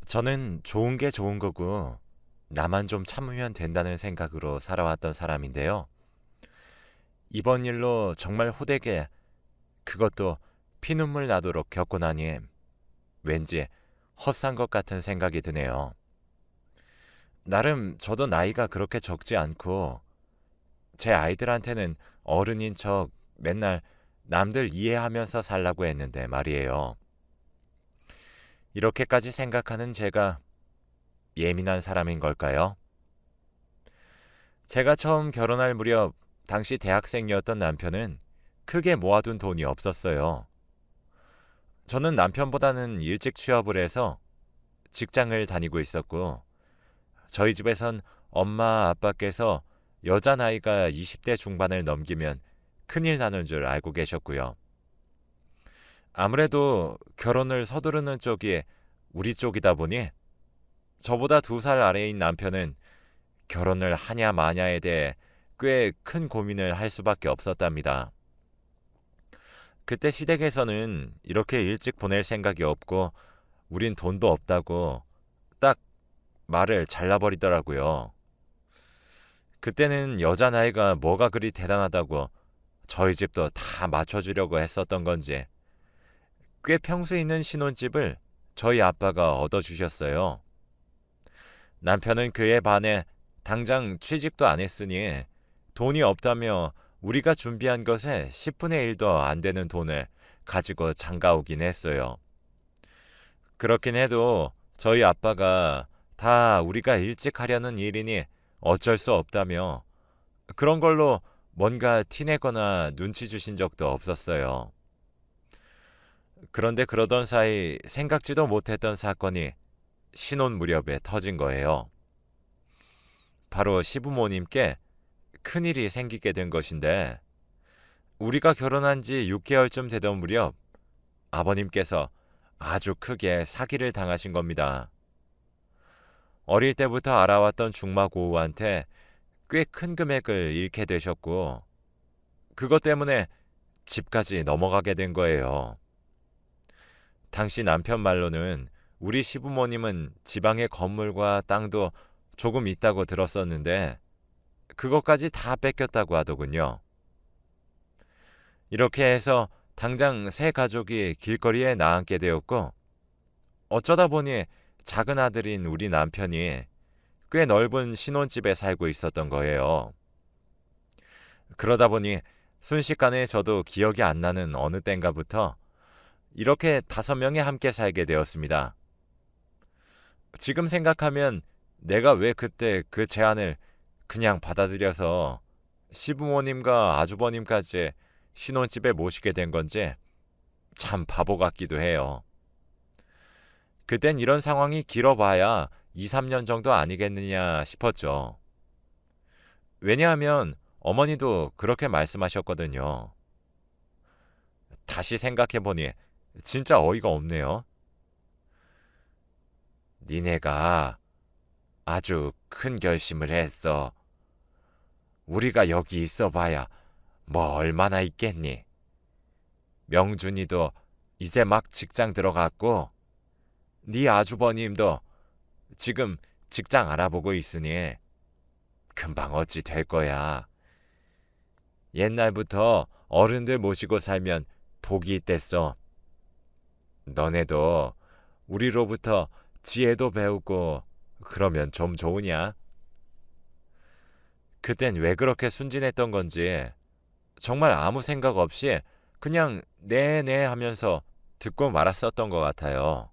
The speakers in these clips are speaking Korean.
저는 좋은 게 좋은 거고 나만 좀 참으면 된다는 생각으로 살아왔던 사람인데요. 이번 일로 정말 호되게 그것도 피눈물 나도록 겪고 나니 왠지 헛산 것 같은 생각이 드네요. 나름 저도 나이가 그렇게 적지 않고 제 아이들한테는 어른인 척 맨날 남들 이해하면서 살라고 했는데 말이에요. 이렇게까지 생각하는 제가 예민한 사람인 걸까요? 제가 처음 결혼할 무렵 당시 대학생이었던 남편은 크게 모아둔 돈이 없었어요. 저는 남편보다는 일찍 취업을 해서 직장을 다니고 있었고, 저희 집에선 엄마 아빠께서 여자 나이가 20대 중반을 넘기면 큰일 나는 줄 알고 계셨고요. 아무래도 결혼을 서두르는 쪽이 우리 쪽이다 보니 저보다 2살 아래인 남편은 결혼을 하냐 마냐에 대해 꽤 큰 고민을 할 수밖에 없었답니다. 그때 시댁에서는 이렇게 일찍 보낼 생각이 없고 우린 돈도 없다고 딱 말을 잘라버리더라고요. 그때는 여자 나이가 뭐가 그리 대단하다고 저희 집도 다 맞춰주려고 했었던 건지 꽤 평수 있는 신혼집을 저희 아빠가 얻어주셨어요. 남편은 그에 반해 당장 취직도 안 했으니 돈이 없다며 우리가 준비한 것에 10분의 1도 안 되는 돈을 가지고 장가 오긴 했어요. 그렇긴 해도 저희 아빠가 다 우리가 일찍 하려는 일이니 어쩔 수 없다며 그런 걸로 뭔가 티내거나 눈치 주신 적도 없었어요. 그런데 그러던 사이 생각지도 못했던 사건이 신혼 무렵에 터진 거예요. 바로 시부모님께 큰일이 생기게 된 것인데 우리가 결혼한 지 6개월쯤 되던 무렵 아버님께서 아주 크게 사기를 당하신 겁니다. 어릴 때부터 알아왔던 중마고우한테 꽤 큰 금액을 잃게 되셨고 그것 때문에 집까지 넘어가게 된 거예요. 당시 남편 말로는 우리 시부모님은 지방의 건물과 땅도 조금 있다고 들었었는데 그것까지 다 뺏겼다고 하더군요. 이렇게 해서 당장 세 가족이 길거리에 나앉게 되었고 어쩌다 보니 작은 아들인 우리 남편이 꽤 넓은 신혼집에 살고 있었던 거예요. 그러다 보니 순식간에 저도 기억이 안 나는 어느 땐가부터 이렇게 5명이 함께 살게 되었습니다. 지금 생각하면 내가 왜 그때 그 제안을 그냥 받아들여서 시부모님과 아주버님까지 신혼집에 모시게 된 건지 참 바보 같기도 해요. 그땐 이런 상황이 길어봐야 2, 3년 정도 아니겠느냐 싶었죠. 왜냐하면 어머니도 그렇게 말씀하셨거든요. 다시 생각해보니 진짜 어이가 없네요. 니네가 아주 큰 결심을 했어. 우리가 여기 있어봐야 뭐 얼마나 있겠니? 명준이도 이제 막 직장 들어갔고 네 아주버님도 지금 직장 알아보고 있으니 금방 어찌 될 거야. 옛날부터 어른들 모시고 살면 복이 있댔어. 너네도 우리로부터 지혜도 배우고 그러면 좀 좋으냐? 그땐 왜 그렇게 순진했던 건지 정말 아무 생각 없이 그냥 네네 하면서 듣고 말았었던 것 같아요.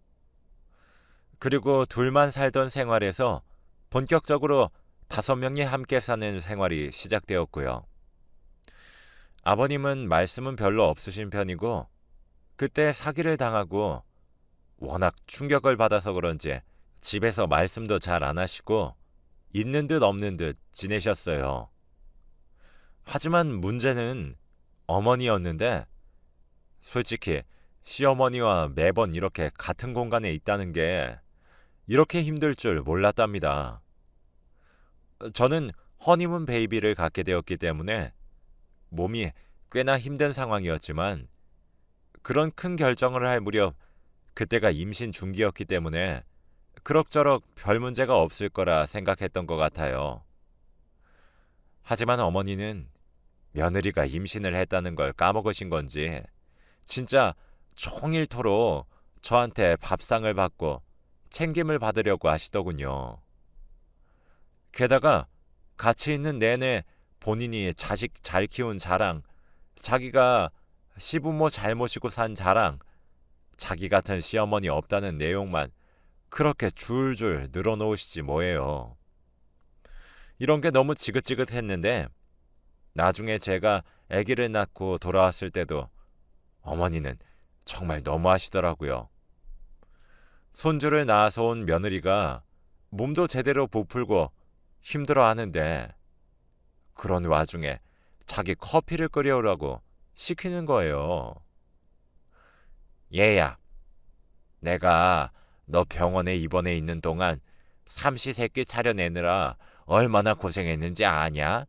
그리고 둘만 살던 생활에서 본격적으로 5명이 함께 사는 생활이 시작되었고요. 아버님은 말씀은 별로 없으신 편이고 그때 사기를 당하고 워낙 충격을 받아서 그런지 집에서 말씀도 잘 안 하시고 있는 듯 없는 듯 지내셨어요. 하지만 문제는 어머니였는데 솔직히 시어머니와 매번 이렇게 같은 공간에 있다는 게 이렇게 힘들 줄 몰랐답니다. 저는 허니문 베이비를 갖게 되었기 때문에 몸이 꽤나 힘든 상황이었지만 그런 큰 결정을 할 무렵 그때가 임신 중기였기 때문에 그럭저럭 별 문제가 없을 거라 생각했던 것 같아요. 하지만 어머니는 며느리가 임신을 했다는 걸 까먹으신 건지 진짜 종일토록 저한테 밥상을 받고 챙김을 받으려고 하시더군요. 게다가 같이 있는 내내 본인이 자식 잘 키운 자랑, 자기가 시부모 잘 모시고 산 자랑, 자기 같은 시어머니 없다는 내용만 그렇게 줄줄 늘어놓으시지 뭐예요. 이런 게 너무 지긋지긋했는데 나중에 제가 아기를 낳고 돌아왔을 때도 어머니는 정말 너무하시더라고요. 손주를 낳아서 온 며느리가 몸도 제대로 부풀고 힘들어하는데 그런 와중에 자기 커피를 끓여오라고 시키는 거예요. 얘야, 내가 너 병원에 입원해 있는 동안 삼시세끼 차려내느라 얼마나 고생했는지 아냐?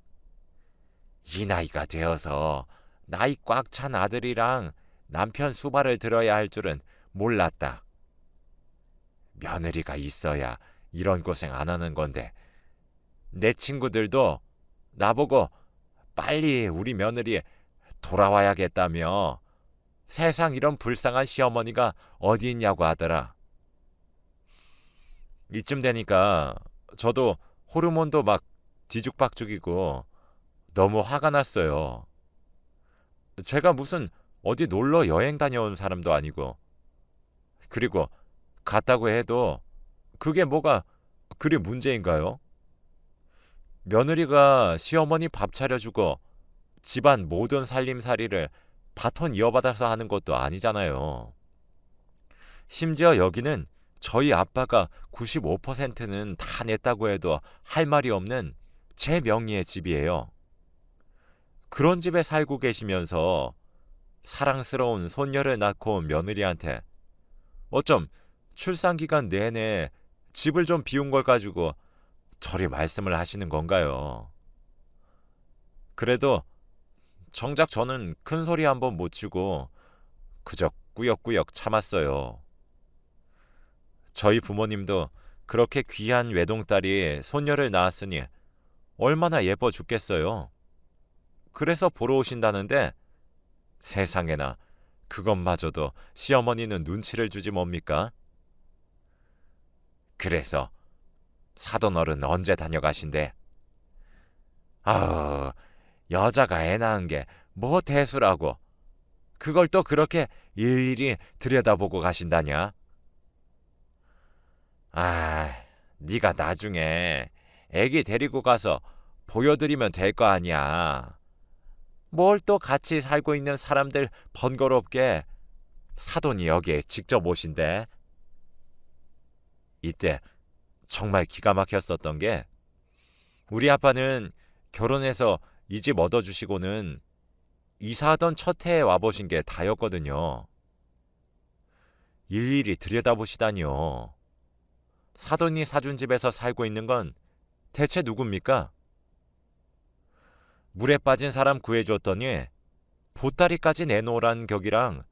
이 나이가 되어서 나이 꽉 찬 아들이랑 남편 수발을 들어야 할 줄은 몰랐다. 며느리가 있어야 이런 고생 안 하는 건데 내 친구들도 나보고 빨리 우리 며느리 돌아와야겠다며 세상 이런 불쌍한 시어머니가 어디 있냐고 하더라. 이쯤 되니까 저도 호르몬도 막 뒤죽박죽이고 너무 화가 났어요. 제가 무슨 어디 놀러 여행 다녀온 사람도 아니고 그리고 갔다고 해도 그게 뭐가 그리 문제인가요? 며느리가 시어머니 밥 차려주고 집안 모든 살림살이를 바톤 이어받아서 하는 것도 아니잖아요. 심지어 여기는 저희 아빠가 95%는 다 냈다고 해도 할 말이 없는 제 명의의 집이에요. 그런 집에 살고 계시면서 사랑스러운 손녀를 낳고 온 며느리한테 어쩜 출산기간 내내 집을 좀 비운 걸 가지고 저리 말씀을 하시는 건가요? 그래도 정작 저는 큰 소리 한번 못 치고 그저 꾸역꾸역 참았어요. 저희 부모님도 그렇게 귀한 외동딸이 손녀를 낳았으니 얼마나 예뻐 죽겠어요. 그래서 보러 오신다는데 세상에나 그것마저도 시어머니는 눈치를 주지 뭡니까? 그래서 사돈어른 언제 다녀가신대? 아우, 여자가 애 낳은 게 뭐 대수라고 그걸 또 그렇게 일일이 들여다보고 가신다냐? 아, 네가 나중에 애기 데리고 가서 보여드리면 될 거 아니야. 뭘 또 같이 살고 있는 사람들 번거롭게 사돈이 여기에 직접 오신대. 이때 정말 기가 막혔었던 게 우리 아빠는 결혼해서 이 집 얻어주시고는 이사하던 첫 해에 와보신 게 다였거든요. 일일이 들여다보시다니요. 사돈이 사준 집에서 살고 있는 건 대체 누굽니까? 물에 빠진 사람 구해줬더니 보따리까지 내놓으란 격이랑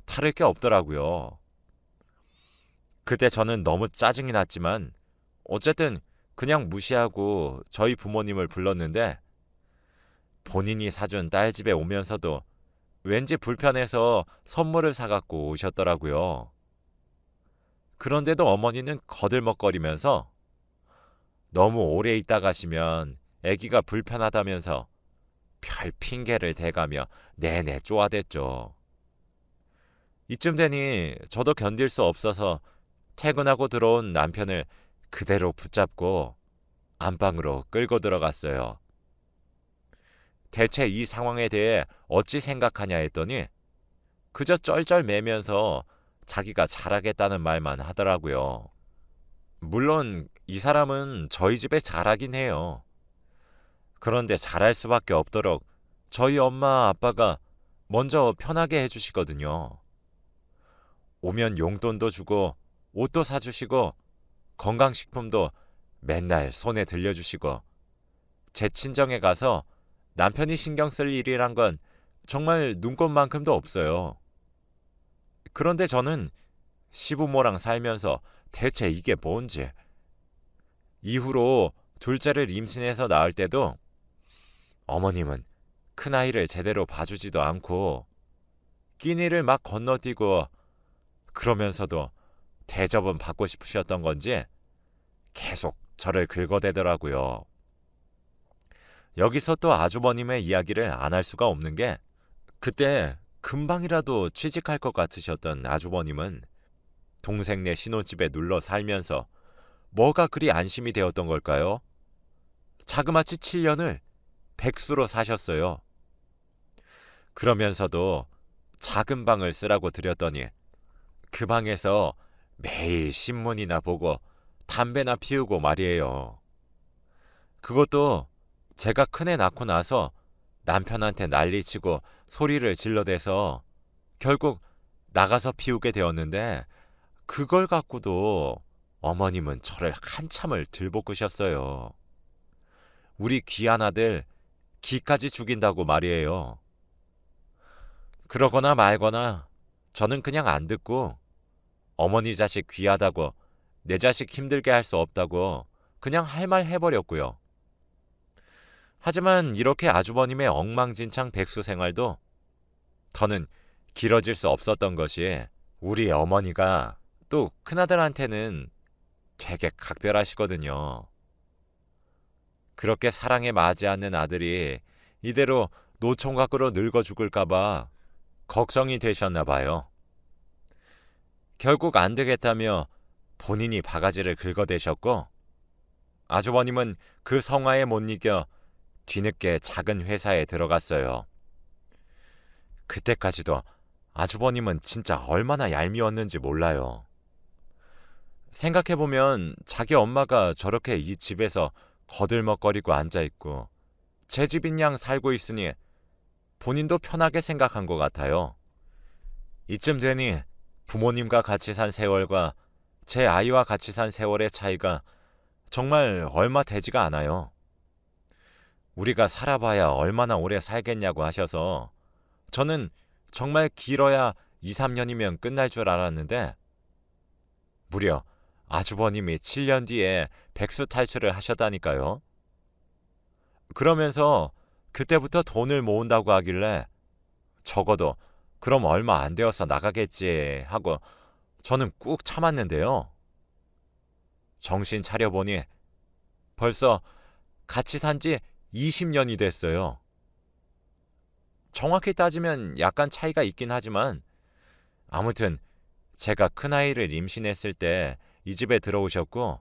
다를 게 없더라고요. 그때 저는 너무 짜증이 났지만 어쨌든 그냥 무시하고 저희 부모님을 불렀는데 본인이 사준 딸 집에 오면서도 왠지 불편해서 선물을 사갖고 오셨더라고요. 그런데도 어머니는 거들먹거리면서 너무 오래 있다 가시면 아기가 불편하다면서 별 핑계를 대가며 내내 쪼아댔죠. 이쯤 되니 저도 견딜 수 없어서 퇴근하고 들어온 남편을 그대로 붙잡고 안방으로 끌고 들어갔어요. 대체 이 상황에 대해 어찌 생각하냐 했더니 그저 쩔쩔매면서 자기가 잘하겠다는 말만 하더라고요. 물론 이 사람은 저희 집에 잘하긴 해요. 그런데 잘할 수밖에 없도록 저희 엄마 아빠가 먼저 편하게 해주시거든요. 오면 용돈도 주고 옷도 사주시고 건강식품도 맨날 손에 들려주시고 제 친정에 가서 남편이 신경 쓸 일이란 건 정말 눈꼽만큼도 없어요. 그런데 저는 시부모랑 살면서 대체 이게 뭔지. 이후로 둘째를 임신해서 낳을 때도 어머님은 큰아이를 제대로 봐주지도 않고 끼니를 막 건너뛰고 그러면서도 대접은 받고 싶으셨던 건지 계속 저를 긁어대더라고요. 여기서 또 아주버님의 이야기를 안 할 수가 없는 게 그때 금방이라도 취직할 것 같으셨던 아주버님은 동생네 신혼집에 눌러 살면서 뭐가 그리 안심이 되었던 걸까요? 자그마치 7년을 백수로 사셨어요. 그러면서도 작은 방을 쓰라고 드렸더니 그 방에서 매일 신문이나 보고 담배나 피우고 말이에요. 그것도 제가 큰애 낳고 나서 남편한테 난리치고 소리를 질러대서 결국 나가서 피우게 되었는데 그걸 갖고도 어머님은 저를 한참을 들볶으셨어요. 우리 귀한 아들 기까지 죽인다고 말이에요. 그러거나 말거나 저는 그냥 안 듣고 어머니 자식 귀하다고 내 자식 힘들게 할 수 없다고 그냥 할 말 해버렸고요. 하지만 이렇게 아주버님의 엉망진창 백수 생활도 더는 길어질 수 없었던 것이 우리 어머니가 또 큰아들한테는 되게 각별하시거든요. 그렇게 사랑에 맞지 않는 아들이 이대로 노총각으로 늙어 죽을까봐 걱정이 되셨나 봐요. 결국 안 되겠다며 본인이 바가지를 긁어대셨고 아주버님은 그 성화에 못 이겨 뒤늦게 작은 회사에 들어갔어요. 그때까지도 아주버님은 진짜 얼마나 얄미웠는지 몰라요. 생각해보면 자기 엄마가 저렇게 이 집에서 거들먹거리고 앉아있고 제 집인 양 살고 있으니 본인도 편하게 생각한 것 같아요. 이쯤 되니 부모님과 같이 산 세월과 제 아이와 같이 산 세월의 차이가 정말 얼마 되지가 않아요. 우리가 살아봐야 얼마나 오래 살겠냐고 하셔서 저는 정말 길어야 2, 3년이면 끝날 줄 알았는데 무려 아주버님이 7년 뒤에 백수 탈출을 하셨다니까요. 그러면서 그때부터 돈을 모은다고 하길래 적어도 그럼 얼마 안 되어서 나가겠지 하고 저는 꾹 참았는데요. 정신 차려보니 벌써 같이 산 지 20년이 됐어요. 정확히 따지면 약간 차이가 있긴 하지만 아무튼 제가 큰아이를 임신했을 때 이 집에 들어오셨고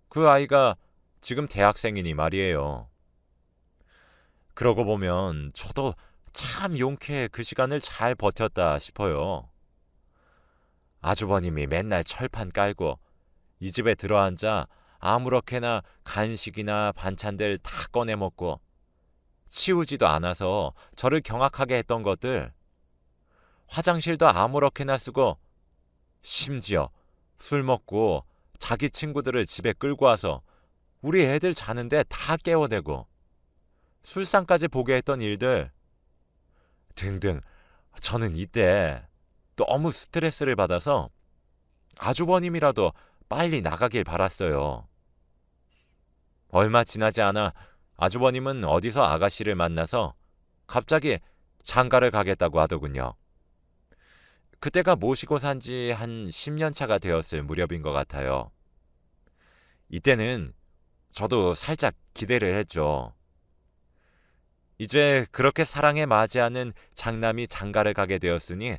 그 아이가 지금 대학생이니 말이에요. 그러고 보면 저도 참 용케 그 시간을 잘 버텼다 싶어요. 아주버님이 맨날 철판 깔고 이 집에 들어앉아 아무렇게나 간식이나 반찬들 다 꺼내 먹고 치우지도 않아서 저를 경악하게 했던 것들, 화장실도 아무렇게나 쓰고 심지어 술 먹고 자기 친구들을 집에 끌고 와서 우리 애들 자는데 다 깨워대고 술상까지 보게 했던 일들 등등. 저는 이때 너무 스트레스를 받아서 아주버님이라도 빨리 나가길 바랐어요. 얼마 지나지 않아 아주버님은 어디서 아가씨를 만나서 갑자기 장가를 가겠다고 하더군요. 그때가 모시고 산 지 한 10년 차가 되었을 무렵인 것 같아요. 이때는 저도 살짝 기대를 했죠. 이제 그렇게 사랑에 맞이하는 장남이 장가를 가게 되었으니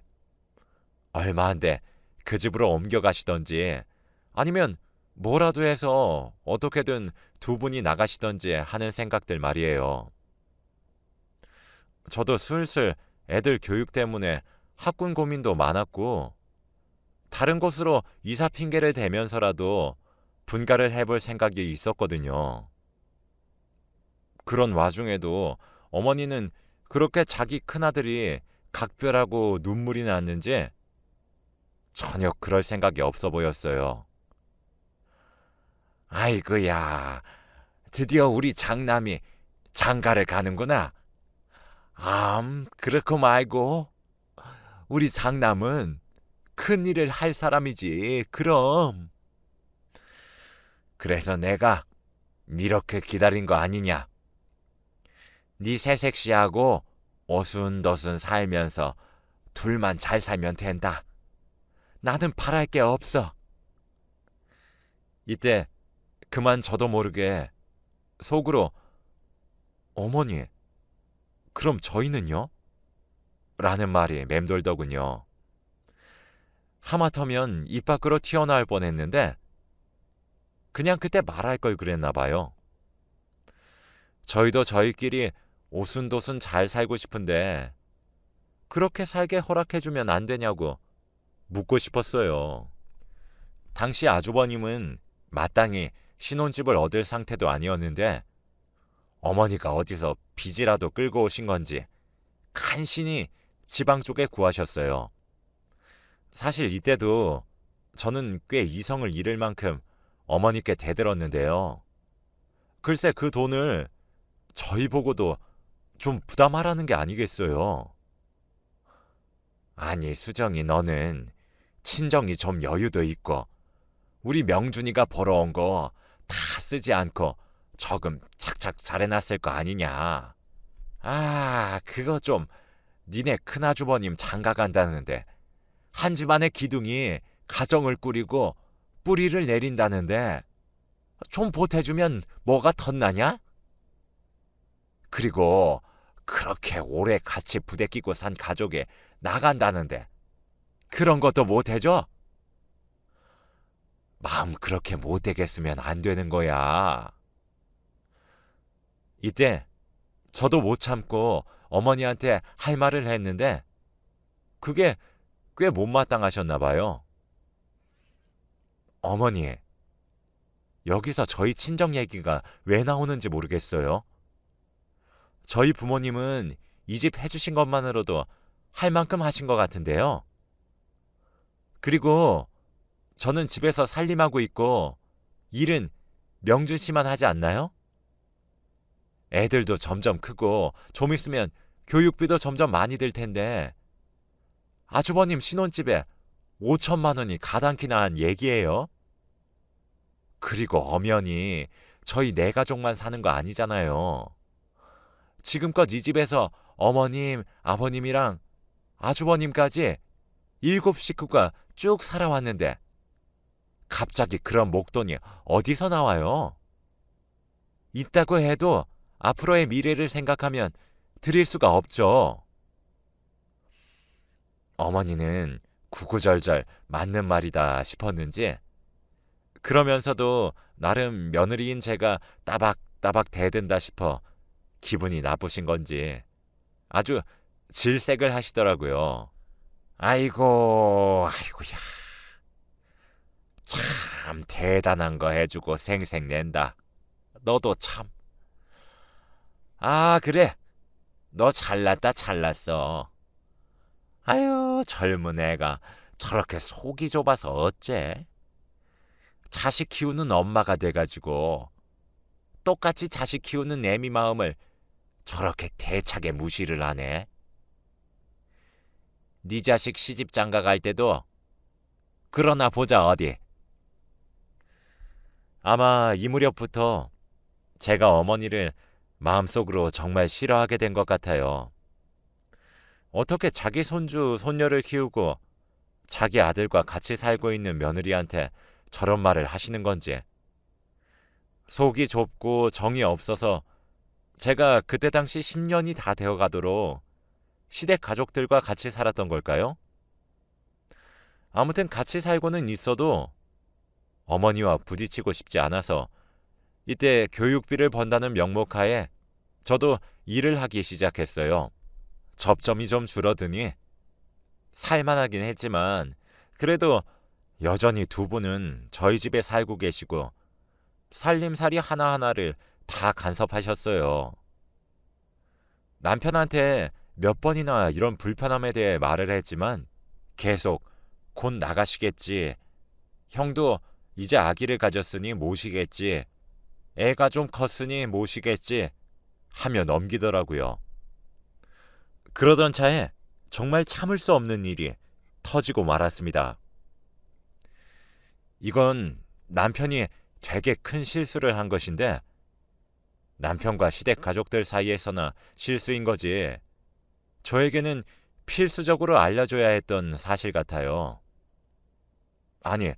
얼마 안 돼 그 집으로 옮겨가시던지 아니면 뭐라도 해서 어떻게든 두 분이 나가시던지 하는 생각들 말이에요. 저도 슬슬 애들 교육 때문에 학군 고민도 많았고 다른 곳으로 이사 핑계를 대면서라도 분가를 해볼 생각이 있었거든요. 그런 와중에도 어머니는 그렇게 자기 큰아들이 각별하고 눈물이 났는지 전혀 그럴 생각이 없어 보였어요. 아이고야, 드디어 우리 장남이 장가를 가는구나. 그렇고 말고 우리 장남은 큰일을 할 사람이지. 그럼 그래서 내가 이렇게 기다린 거 아니냐. 네 새색시하고 오순도순 살면서 둘만 잘 살면 된다. 나는 바랄 게 없어. 이때 그만 저도 모르게 속으로 어머니, 그럼 저희는요? 라는 말이 맴돌더군요. 하마터면 입 밖으로 튀어나올 뻔했는데 그냥 그때 말할 걸 그랬나 봐요. 저희도 저희끼리 오순도순 잘 살고 싶은데 그렇게 살게 허락해주면 안 되냐고 묻고 싶었어요. 당시 아주버님은 마땅히 신혼집을 얻을 상태도 아니었는데 어머니가 어디서 빚이라도 끌고 오신 건지 간신히 지방 쪽에 구하셨어요. 사실 이때도 저는 꽤 이성을 잃을 만큼 어머니께 대들었는데요. 글쎄 그 돈을 저희 보고도 좀 부담하라는 게 아니겠어요. 아니 수정이, 너는 친정이 좀 여유도 있고 우리 명준이가 벌어온 거 다 쓰지 않고 저금 착착 잘해놨을 거 아니냐. 아, 그거 좀 니네 큰아주버님 장가 간다는데 한 집안의 기둥이 가정을 꾸리고 뿌리를 내린다는데 좀 보태주면 뭐가 덧나냐? 그리고 그렇게 오래 같이 부대끼고 산 가족이 나간다는데 그런 것도 못해줘? 마음 그렇게 못되겠으면 안 되는 거야. 이때 저도 못 참고 어머니한테 할 말을 했는데 그게 꽤 못마땅하셨나 봐요. 어머니, 여기서 저희 친정 얘기가 왜 나오는지 모르겠어요. 저희 부모님은 이 집 해주신 것만으로도 할 만큼 하신 것 같은데요. 그리고 저는 집에서 살림하고 있고 일은 명준 씨만 하지 않나요? 애들도 점점 크고 좀 있으면 교육비도 점점 많이 들 텐데 아주버님 신혼집에 5천만 원이 가당키나 한 얘기예요. 그리고 엄연히 저희 네 가족만 사는 거 아니잖아요. 지금껏 이 집에서 어머님, 아버님이랑 아주버님까지 7 식구가 쭉 살아왔는데 갑자기 그런 목돈이 어디서 나와요? 있다고 해도 앞으로의 미래를 생각하면 드릴 수가 없죠. 어머니는 구구절절 맞는 말이다 싶었는지 그러면서도 나름 며느리인 제가 따박따박 대든다 싶어 기분이 나쁘신 건지 아주 질색을 하시더라고요. 아이고야. 참 대단한 거 해주고 생색낸다. 너도 참. 아, 그래. 너 잘났다 잘났어. 아유, 젊은 애가 저렇게 속이 좁아서 어째? 자식 키우는 엄마가 돼가지고 똑같이 자식 키우는 애미 마음을 저렇게 대차게 무시를 하네. 네 자식 시집 장가 갈 때도 그러나 보자 어디. 아마 이 무렵부터 제가 어머니를 마음속으로 정말 싫어하게 된 것 같아요. 어떻게 자기 손주, 손녀를 키우고 자기 아들과 같이 살고 있는 며느리한테 저런 말을 하시는 건지. 속이 좁고 정이 없어서 제가 그때 당시 10년이 다 되어가도록 시댁 가족들과 같이 살았던 걸까요? 아무튼 같이 살고는 있어도 어머니와 부딪히고 싶지 않아서 이때 교육비를 번다는 명목하에 저도 일을 하기 시작했어요. 접점이 좀 줄어드니 살만하긴 했지만 그래도 여전히 두 분은 저희 집에 살고 계시고 살림살이 하나하나를 다 간섭하셨어요. 남편한테 몇 번이나 이런 불편함에 대해 말을 했지만 계속 곧 나가시겠지. 형도 이제 아기를 가졌으니 모시겠지. 애가 좀 컸으니 모시겠지. 하며 넘기더라고요. 그러던 차에 정말 참을 수 없는 일이 터지고 말았습니다. 이건 남편이 되게 큰 실수를 한 것인데 남편과 시댁 가족들 사이에서나 실수인 거지 저에게는 필수적으로 알려줘야 했던 사실 같아요. 아니,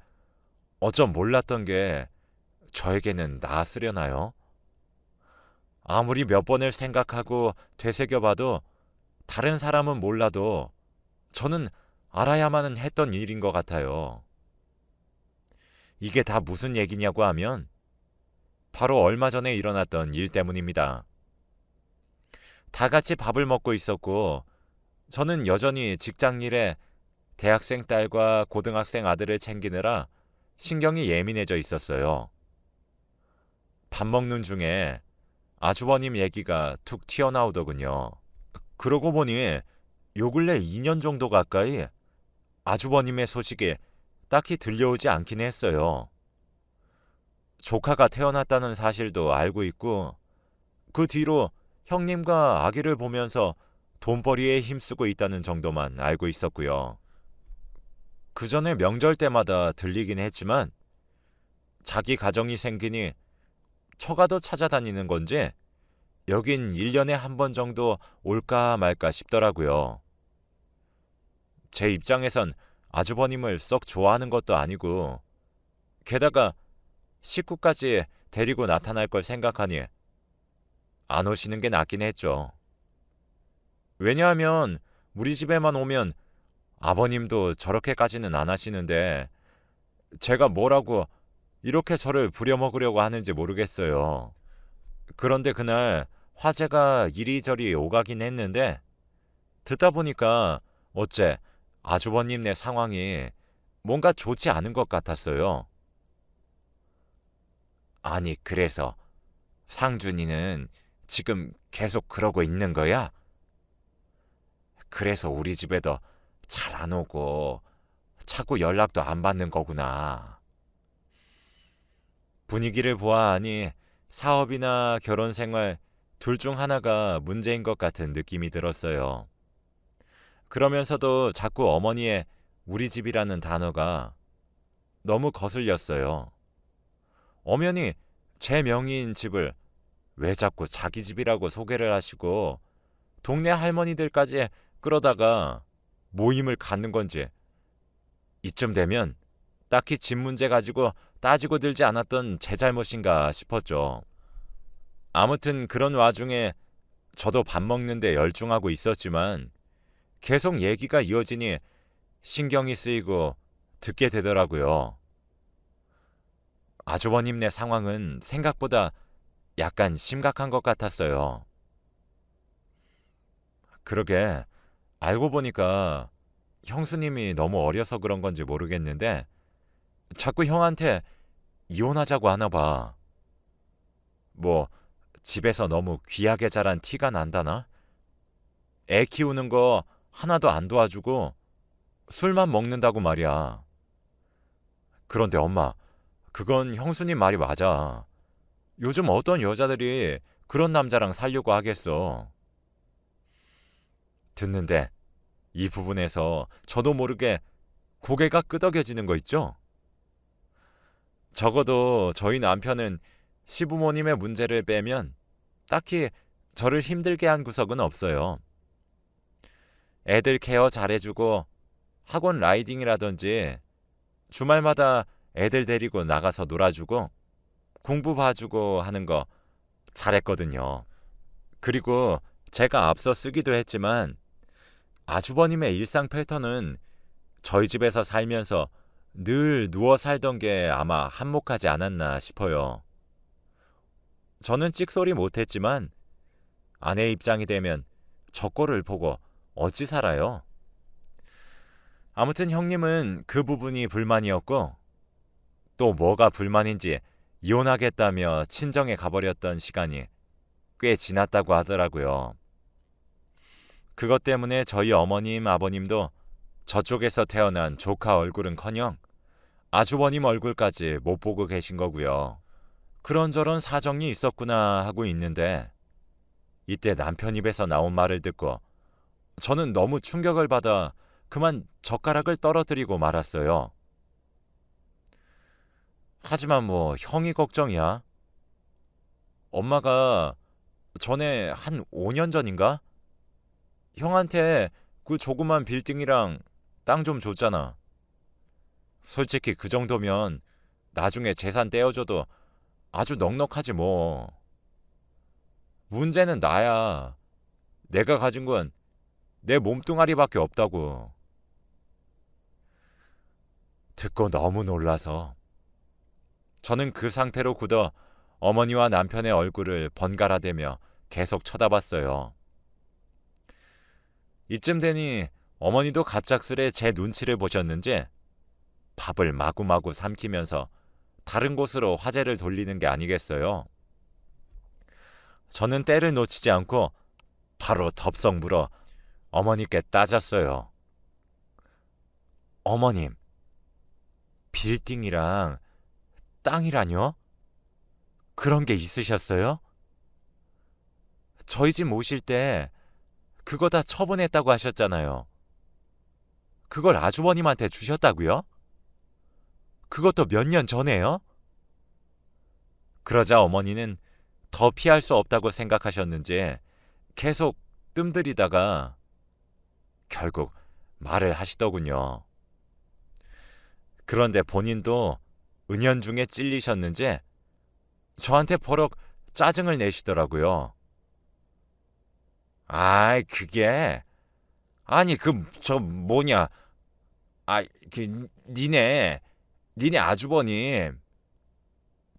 어쩜 몰랐던 게 저에게는 나았으려나요? 아무리 몇 번을 생각하고 되새겨봐도 다른 사람은 몰라도 저는 알아야만 했던 일인 것 같아요. 이게 다 무슨 얘기냐고 하면 바로 얼마 전에 일어났던 일 때문입니다. 다 같이 밥을 먹고 있었고 저는 여전히 직장 일에 대학생 딸과 고등학생 아들을 챙기느라 신경이 예민해져 있었어요. 밥 먹는 중에 아주버님 얘기가 툭 튀어나오더군요. 그러고 보니 요 근래 2년 정도 가까이 아주버님의 소식이 딱히 들려오지 않긴 했어요. 조카가 태어났다는 사실도 알고 있고 그 뒤로 형님과 아기를 보면서 돈벌이에 힘쓰고 있다는 정도만 알고 있었고요. 그 전에 명절 때마다 들리긴 했지만 자기 가정이 생기니 처가도 찾아다니는 건지 여긴 1년에 한 번 정도 올까 말까 싶더라고요. 제 입장에선 아주버님을 썩 좋아하는 것도 아니고 게다가 식구까지 데리고 나타날 걸 생각하니 안 오시는 게 낫긴 했죠. 왜냐하면 우리 집에만 오면 아버님도 저렇게까지는 안 하시는데 제가 뭐라고 이렇게 저를 부려먹으려고 하는지 모르겠어요. 그런데 그날 화제가 이리저리 오가긴 했는데 듣다 보니까 어째 아주버님네 상황이 뭔가 좋지 않은 것 같았어요. 아니, 그래서 상준이는 지금 계속 그러고 있는 거야? 그래서 우리 집에도 잘 안 오고 자꾸 연락도 안 받는 거구나. 분위기를 보아하니 사업이나 결혼 생활 둘 중 하나가 문제인 것 같은 느낌이 들었어요. 그러면서도 자꾸 어머니의 우리 집이라는 단어가 너무 거슬렸어요. 엄연히 제 명의인 집을 왜 자꾸 자기 집이라고 소개를 하시고 동네 할머니들까지 끌어다가 모임을 갖는 건지 이쯤 되면 딱히 집 문제 가지고 따지고 들지 않았던 제 잘못인가 싶었죠. 아무튼 그런 와중에 저도 밥 먹는데 열중하고 있었지만 계속 얘기가 이어지니 신경이 쓰이고 듣게 되더라고요. 아주버님네 상황은 생각보다 약간 심각한 것 같았어요. 그러게 알고 보니까 형수님이 너무 어려서 그런 건지 모르겠는데 자꾸 형한테 이혼하자고 하나 봐. 뭐 집에서 너무 귀하게 자란 티가 난다나? 애 키우는 거 하나도 안 도와주고 술만 먹는다고 말이야. 그런데 엄마, 그건 형수님 말이 맞아. 요즘 어떤 여자들이 그런 남자랑 살려고 하겠어. 듣는데 이 부분에서 저도 모르게 고개가 끄덕여지는 거 있죠? 적어도 저희 남편은 시부모님의 문제를 빼면 딱히 저를 힘들게 한 구석은 없어요. 애들 케어 잘해주고 학원 라이딩이라든지 주말마다 애들 데리고 나가서 놀아주고 공부 봐주고 하는 거 잘했거든요. 그리고 제가 앞서 쓰기도 했지만 아주버님의 일상 패턴은 저희 집에서 살면서 늘 누워 살던 게 아마 한몫하지 않았나 싶어요. 저는 찍소리 못했지만 아내 입장이 되면 저 꼴을 보고 어찌 살아요? 아무튼 형님은 그 부분이 불만이었고 또 뭐가 불만인지 이혼하겠다며 친정에 가버렸던 시간이 꽤 지났다고 하더라고요. 그것 때문에 저희 어머님, 아버님도 저쪽에서 태어난 조카 얼굴은커녕 아주버님 얼굴까지 못 보고 계신 거고요. 그런저런 사정이 있었구나 하고 있는데 이때 남편 입에서 나온 말을 듣고 저는 너무 충격을 받아 그만 젓가락을 떨어뜨리고 말았어요. 하지만 뭐 형이 걱정이야. 엄마가 전에 한 5년 전인가? 형한테 그 조그만 빌딩이랑 땅 좀 줬잖아. 솔직히 그 정도면 나중에 재산 떼어줘도 아주 넉넉하지 뭐. 문제는 나야. 내가 가진 건 내 몸뚱아리밖에 없다고. 듣고 너무 놀라서 저는 그 상태로 굳어 어머니와 남편의 얼굴을 번갈아대며 계속 쳐다봤어요. 이쯤 되니 어머니도 갑작스레 제 눈치를 보셨는지 밥을 마구마구 삼키면서 다른 곳으로 화제를 돌리는 게 아니겠어요. 저는 때를 놓치지 않고 바로 덥석 물어 어머니께 따졌어요. 어머님, 빌딩이랑 땅이라뇨? 그런 게 있으셨어요? 저희 집 오실 때 그거 다 처분했다고 하셨잖아요. 그걸 아주버님한테 주셨다고요? 그것도 몇 년 전에요? 그러자 어머니는 더 피할 수 없다고 생각하셨는지 계속 뜸들이다가 결국 말을 하시더군요. 그런데 본인도 은연중에 찔리셨는지 저한테 버럭 짜증을 내시더라고요. 아이, 그게 아니 저 뭐냐, 니네 아주버님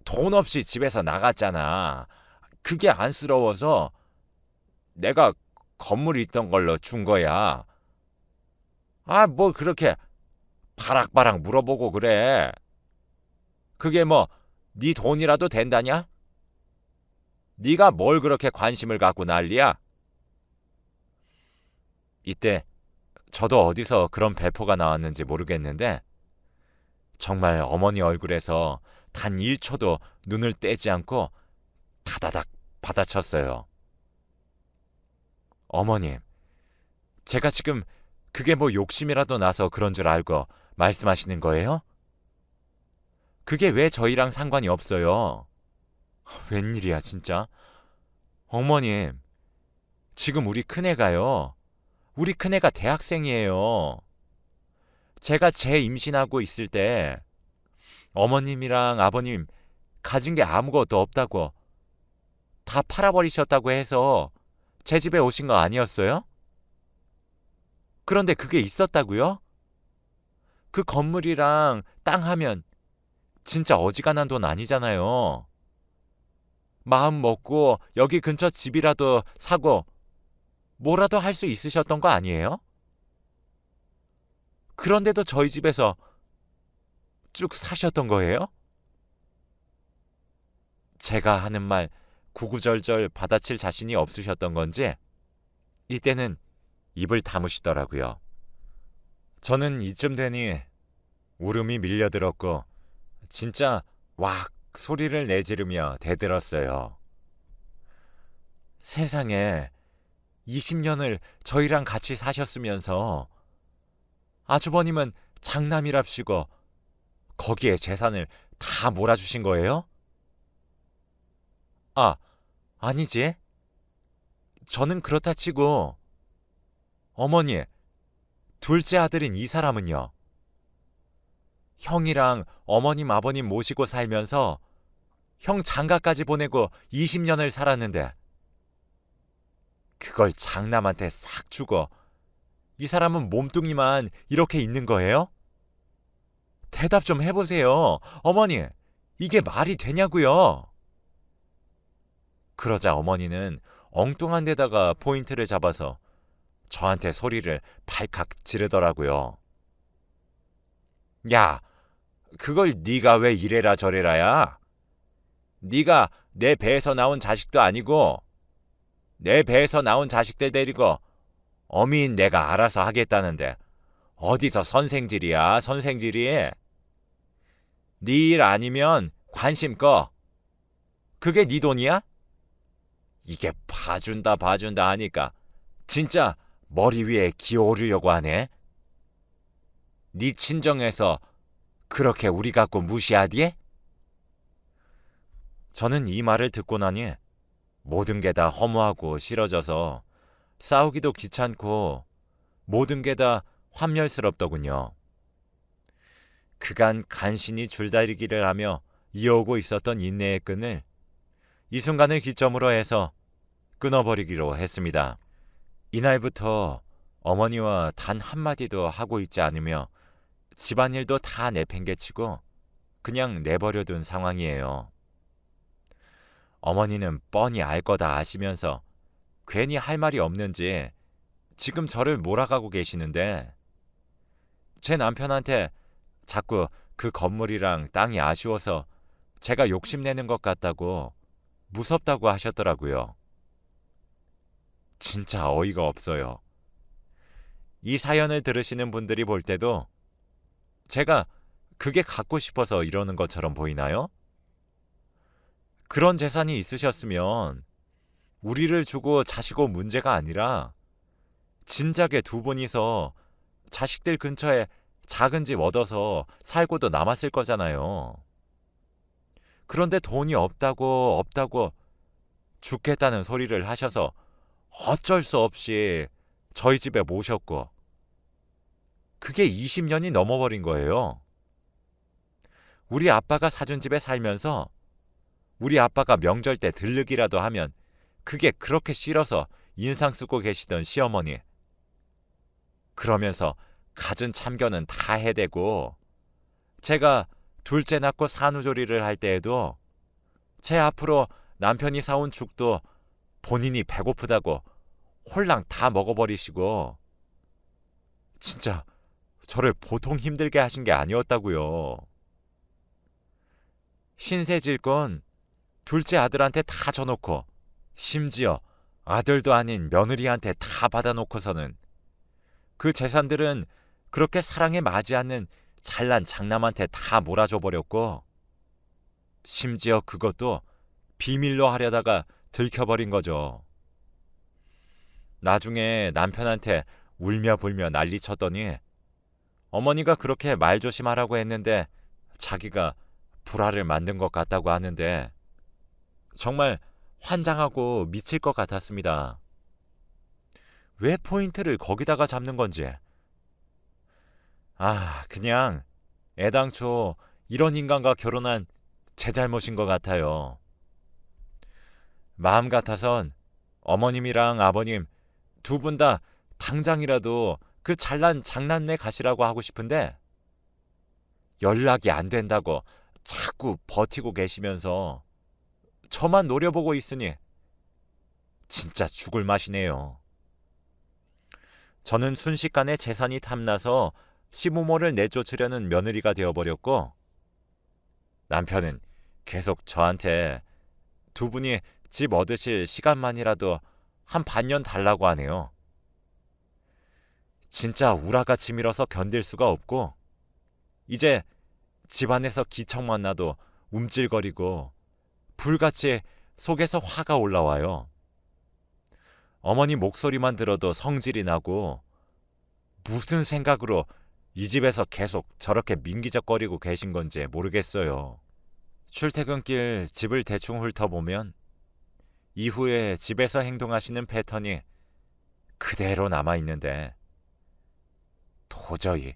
돈 없이 집에서 나갔잖아. 그게 안쓰러워서 내가 건물이 있던 걸로 준 거야. 뭘 그렇게 바락바락 물어보고 그래. 그게 뭐 네 돈이라도 된다냐? 네가 뭘 그렇게 관심을 갖고 난리야? 이때 저도 어디서 그런 배포가 나왔는지 모르겠는데 정말 어머니 얼굴에서 단 1초도 눈을 떼지 않고 다다닥 받아쳤어요. 어머님, 제가 지금 그게 뭐 욕심이라도 나서 그런 줄 알고 말씀하시는 거예요? 그게 왜 저희랑 상관이 없어요? 웬일이야 진짜. 어머님, 지금 우리 큰애가요. 우리 큰애가 대학생이에요. 제가 재 임신하고 있을 때 어머님이랑 아버님 가진 게 아무것도 없다고 다 팔아버리셨다고 해서 제 집에 오신 거 아니었어요? 그런데 그게 있었다고요? 그 건물이랑 땅 하면 진짜 어지간한 돈 아니잖아요. 마음 먹고 여기 근처 집이라도 사고 뭐라도 할 수 있으셨던 거 아니에요? 그런데도 저희 집에서 쭉 사셨던 거예요? 제가 하는 말 구구절절 받아칠 자신이 없으셨던 건지 이때는 입을 다무시더라고요. 저는 이쯤 되니 울음이 밀려들었고 진짜 왁 소리를 내지르며 대들었어요. 세상에 20년을 저희랑 같이 사셨으면서 아주버님은 장남이랍시고 거기에 재산을 다 몰아주신 거예요? 아니지. 저는 그렇다 치고 어머니, 둘째 아들인 이 사람은요. 형이랑 어머님 아버님 모시고 살면서 형 장가까지 보내고 20년을 살았는데 그걸 장남한테 싹 주고 이 사람은 몸뚱이만 이렇게 있는 거예요? 대답 좀 해보세요. 어머니, 이게 말이 되냐고요? 그러자 어머니는 엉뚱한 데다가 포인트를 잡아서 저한테 소리를 발칵 지르더라고요. 야, 그걸 네가 왜 이래라 저래라야? 네가 내 배에서 나온 자식도 아니고 내 배에서 나온 자식들 데리고 어미인 내가 알아서 하겠다는데 어디서 선생질이야, 선생질이. 네 일 아니면 관심 꺼. 그게 네 돈이야? 이게 봐준다 하니까 진짜 머리 위에 기어오르려고 하네. 네 친정에서 그렇게 우리 갖고 무시하디에? 저는 이 말을 듣고 나니 모든 게 다 허무하고 싫어져서 싸우기도 귀찮고 모든 게 다 환멸스럽더군요. 그간 간신히 줄다리기를 하며 이어오고 있었던 인내의 끈을 이 순간을 기점으로 해서 끊어버리기로 했습니다. 이날부터 어머니와 단 한마디도 하고 있지 않으며 집안일도 다 내팽개치고 그냥 내버려둔 상황이에요. 어머니는 뻔히 알 거다 아시면서 괜히 할 말이 없는지 지금 저를 몰아가고 계시는데 제 남편한테 자꾸 그 건물이랑 땅이 아쉬워서 제가 욕심내는 것 같다고 무섭다고 하셨더라고요. 진짜 어이가 없어요. 이 사연을 들으시는 분들이 볼 때도 제가 그게 갖고 싶어서 이러는 것처럼 보이나요? 그런 재산이 있으셨으면 우리를 주고 자시고 문제가 아니라 진작에 두 분이서 자식들 근처에 작은 집 얻어서 살고도 남았을 거잖아요. 그런데 돈이 없다고 죽겠다는 소리를 하셔서 어쩔 수 없이 저희 집에 모셨고 그게 20년이 넘어버린 거예요. 우리 아빠가 사준 집에 살면서 우리 아빠가 명절 때 들르기라도 하면 그게 그렇게 싫어서 인상 쓰고 계시던 시어머니. 그러면서 갖은 참견은 다 해대고 제가 둘째 낳고 산후조리를 할 때에도 제 앞으로 남편이 사온 죽도 본인이 배고프다고 홀랑 다 먹어버리시고 진짜 저를 보통 힘들게 하신 게 아니었다고요. 신세 질 건 둘째 아들한테 다 줘놓고 심지어 아들도 아닌 며느리한테 다 받아놓고서는 그 재산들은 그렇게 사랑에 맞지 않는 잘난 장남한테 다 몰아줘 버렸고 심지어 그것도 비밀로 하려다가 들켜버린 거죠. 나중에 남편한테 울며 불며 난리쳤더니 어머니가 그렇게 말조심하라고 했는데 자기가 불화를 만든 것 같다고 하는데 정말 환장하고 미칠 것 같았습니다. 왜 포인트를 거기다가 잡는 건지. 그냥 애당초 이런 인간과 결혼한 제 잘못인 것 같아요. 마음 같아선 어머님이랑 아버님 두 분 다 당장이라도 그 잘난 장난내 가시라고 하고 싶은데 연락이 안 된다고 자꾸 버티고 계시면서 저만 노려보고 있으니 진짜 죽을 맛이네요. 저는 순식간에 재산이 탐나서 시부모를 내쫓으려는 며느리가 되어버렸고 남편은 계속 저한테 두 분이 집 얻으실 시간만이라도 한 반년 달라고 하네요. 진짜 우라가 치밀어서 견딜 수가 없고 이제 집안에서 기척만 나도 움찔거리고 불같이 속에서 화가 올라와요. 어머니 목소리만 들어도 성질이 나고 무슨 생각으로 이 집에서 계속 저렇게 민기적거리고 계신 건지 모르겠어요. 출퇴근길 집을 대충 훑어보면 이후에 집에서 행동하시는 패턴이 그대로 남아있는데 도저히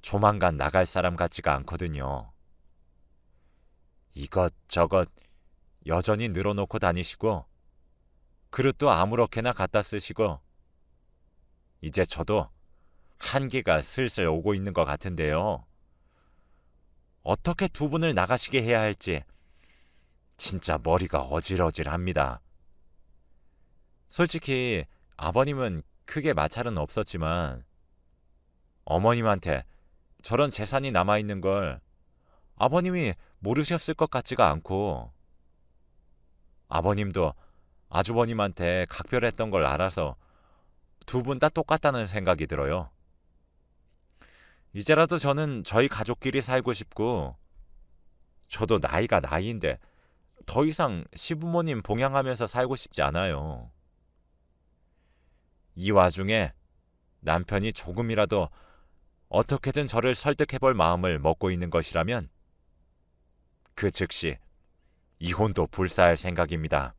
조만간 나갈 사람 같지가 않거든요. 이것저것 여전히 늘어놓고 다니시고 그릇도 아무렇게나 갖다 쓰시고 이제 저도 한계가 슬슬 오고 있는 것 같은데요. 어떻게 두 분을 나가시게 해야 할지 진짜 머리가 어질어질합니다. 솔직히 아버님은 크게 마찰은 없었지만 어머님한테 저런 재산이 남아있는 걸 아버님이 모르셨을 것 같지가 않고 아버님도 아주버님한테 각별했던 걸 알아서 두 분 다 똑같다는 생각이 들어요. 이제라도 저는 저희 가족끼리 살고 싶고 저도 나이가 나이인데 더 이상 시부모님 봉양하면서 살고 싶지 않아요. 이 와중에 남편이 조금이라도 어떻게든 저를 설득해볼 마음을 먹고 있는 것이라면 그 즉시 이혼도 불사할 생각입니다.